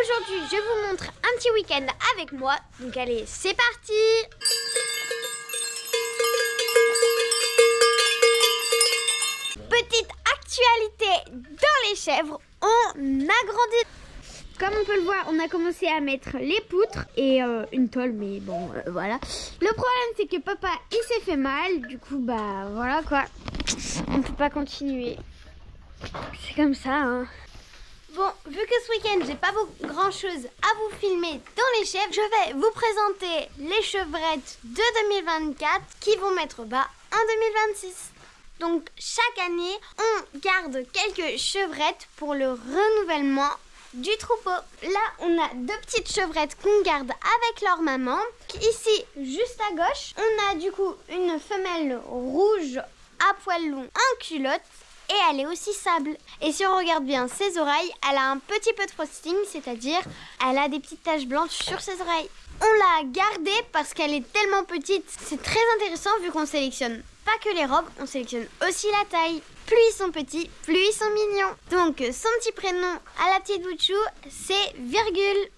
Aujourd'hui, je vous montre un petit week-end avec moi. Donc allez, c'est parti! Petite actualité dans les chèvres, on a grandi. Comme on peut le voir, on a commencé à mettre les poutres et une tôle, mais bon, voilà. Le problème, c'est que papa, il s'est fait mal. Du coup, bah voilà quoi. On peut pas continuer. C'est comme ça, hein. Bon, vu que ce week-end, j'ai pas grand chose à vous filmer dans les chèvres, je vais vous présenter les chevrettes de 2024 qui vont mettre bas en 2026. Donc, chaque année, on garde quelques chevrettes pour le renouvellement du troupeau. Là, on a deux petites chevrettes qu'on garde avec leur maman. Ici, juste à gauche, on a du coup une femelle rouge à poils longs en culotte. Et elle est aussi sable. Et si on regarde bien ses oreilles, elle a un petit peu de frosting, c'est-à-dire elle a des petites taches blanches sur ses oreilles. On l'a gardée parce qu'elle est tellement petite. C'est très intéressant vu qu'on sélectionne pas que les robes, on sélectionne aussi la taille. Plus ils sont petits, plus ils sont mignons. Donc son petit prénom à la petite bout de chou, c'est Virgule.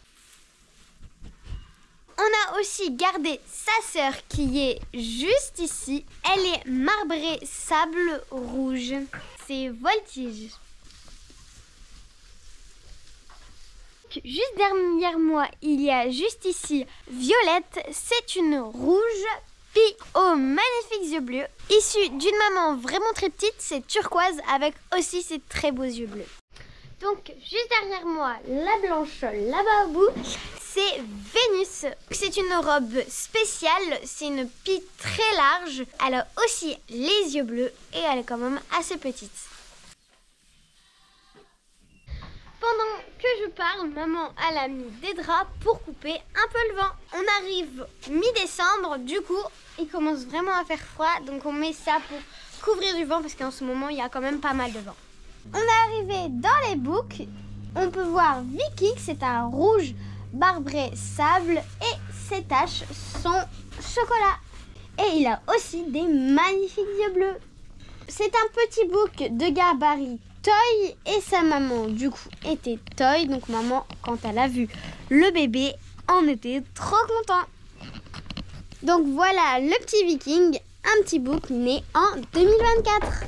On a aussi gardé sa sœur qui est juste ici. Elle est marbrée sable rouge. C'est Voltige. Juste derrière moi, il y a juste ici Violette. C'est une rouge pie aux magnifiques yeux bleus. Issue d'une maman vraiment très petite, c'est turquoise avec aussi ses très beaux yeux bleus. Donc juste derrière moi, la blanche là-bas au bout, c'est Vénus. C'est une robe spéciale, c'est une pie très large. Elle a aussi les yeux bleus et elle est quand même assez petite. Pendant que je parle, maman elle a mis des draps pour couper un peu le vent. On arrive mi-décembre, du coup il commence vraiment à faire froid, donc on met ça pour couvrir du vent parce qu'en ce moment il y a quand même pas mal de vent. On est arrivé dans les boucs, on peut voir Vicky, c'est un rouge marbré sable et ses taches sont chocolat. Et il a aussi des magnifiques yeux bleus. C'est un petit bouc de gabarit toy et sa maman du coup était toy. Donc maman, quand elle a vu le bébé, en était trop content. Donc voilà le petit viking, un petit bouc né en 2024.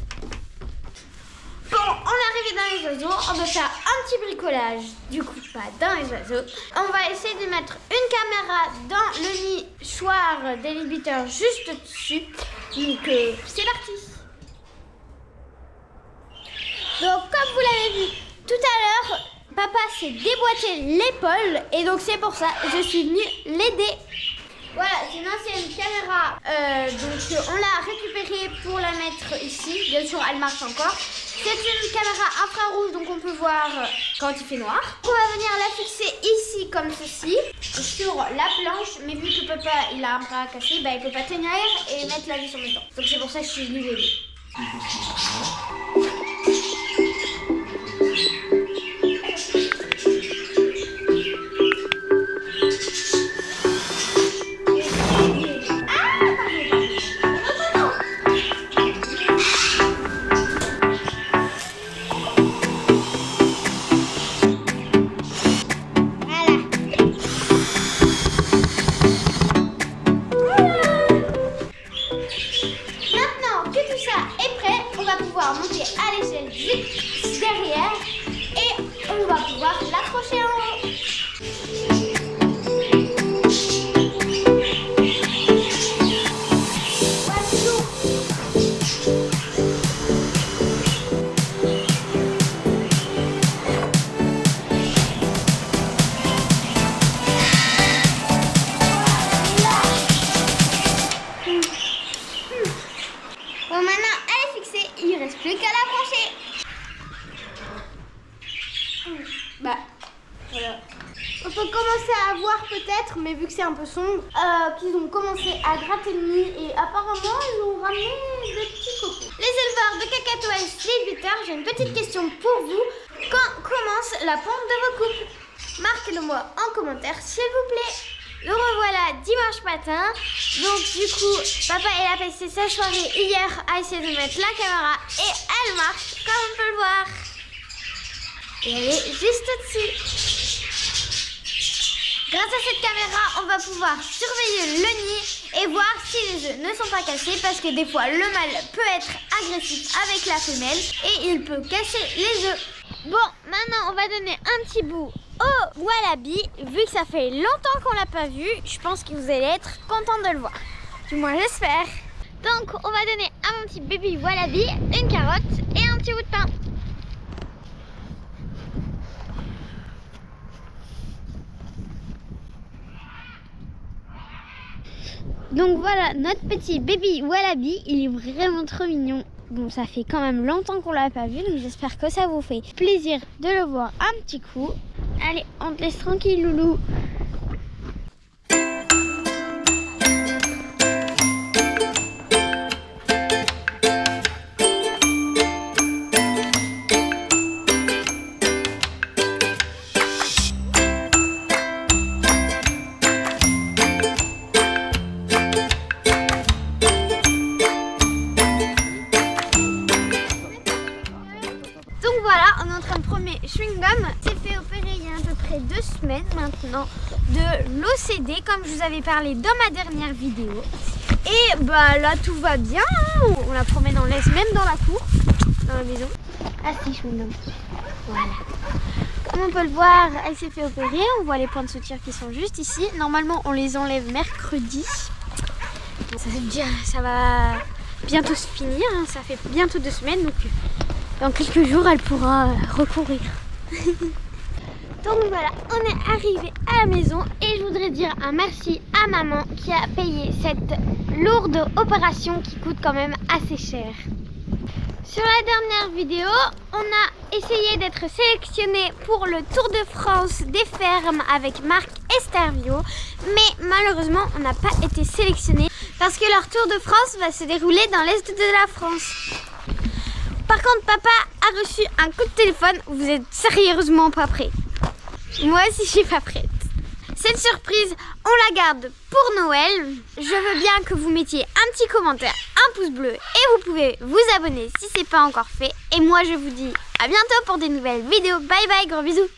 Bon, on est arrivé dans les oiseaux, on va faire un petit bricolage, du coup pas dans les oiseaux. On va essayer de mettre une caméra dans le nichoir des libiteurs juste dessus. Donc c'est parti. Donc comme vous l'avez vu tout à l'heure, papa s'est déboîté l'épaule et donc c'est pour ça que je suis venue l'aider. Voilà, c'est une ancienne caméra, donc on l'a récupérée pour la mettre ici. Bien sûr, elle marche encore. C'est une caméra infrarouge, donc on peut voir quand il fait noir. On va venir la fixer ici comme ceci, sur la planche. Mais vu que papa il a un bras cassé, bah, il peut pas tenir et mettre la vis en même temps. Donc c'est pour ça que je suis venue l'aider. Monter à l'échelle juste derrière et on va pouvoir l'accrocher en haut. Bon, maintenant elle est fixée, il ne reste plus qu'à la brancher. Bah voilà. On peut commencer à voir peut-être, mais vu que c'est un peu sombre, qu'ils ont commencé à gratter le nid et apparemment ils ont ramené des petits cocos. Les éleveurs de cacatoès, les buteurs, j'ai une petite question pour vous. Quand commence la ponte de vos couples? Marquez-le moi en commentaire s'il vous plaît. Le revoilà dimanche matin. Donc du coup, papa il a passé sa soirée hier à essayer de mettre la caméra et elle marche comme on peut le voir. Et elle est juste au-dessus. cette caméra, on va pouvoir surveiller le nid et voir si les œufs ne sont pas cassés parce que des fois le mâle peut être agressif avec la femelle et il peut casser les œufs. Bon, maintenant on va donner un petit bout au wallaby. Vu que ça fait longtemps qu'on l'a pas vu, je pense que vous allez être contents de le voir. Du moins j'espère. Donc on va donner à mon petit bébé wallaby une carotte et un petit bout de pain. Donc voilà, notre petit bébé wallaby, il est vraiment trop mignon. Bon, ça fait quand même longtemps qu'on l'a pas vu, donc j'espère que ça vous fait plaisir de le voir un petit coup. Allez, on te laisse tranquille, loulou. Chewing-gum s'est fait opérer il y a à peu près 2 semaines maintenant de l'OCD comme je vous avais parlé dans ma dernière vidéo. Et bah là tout va bien, hein. On la promène en laisse même dans la cour, dans la maison. Ah si, chewing-gum. Voilà. Comme on peut le voir, elle s'est fait opérer. On voit les points de suture qui sont juste ici. Normalement on les enlève mercredi. Ça veut dire ça va bientôt se finir, hein. Ça fait bientôt 2 semaines donc dans quelques jours elle pourra recourir. Donc voilà, on est arrivé à la maison et je voudrais dire un merci à maman qui a payé cette lourde opération qui coûte quand même assez cher. Sur la dernière vidéo, on a essayé d'être sélectionné pour le Tour de France des fermes avec Marc Estervio, mais malheureusement on n'a pas été sélectionné parce que leur Tour de France va se dérouler dans l'est de la France. Par contre, papa a reçu un coup de téléphone. Vous êtes sérieusement pas prêts? Moi aussi, je suis pas prête. Cette surprise, on la garde pour Noël. Je veux bien que vous mettiez un petit commentaire, un pouce bleu et vous pouvez vous abonner si c'est pas encore fait. Et moi, je vous dis à bientôt pour des nouvelles vidéos. Bye bye, gros bisous.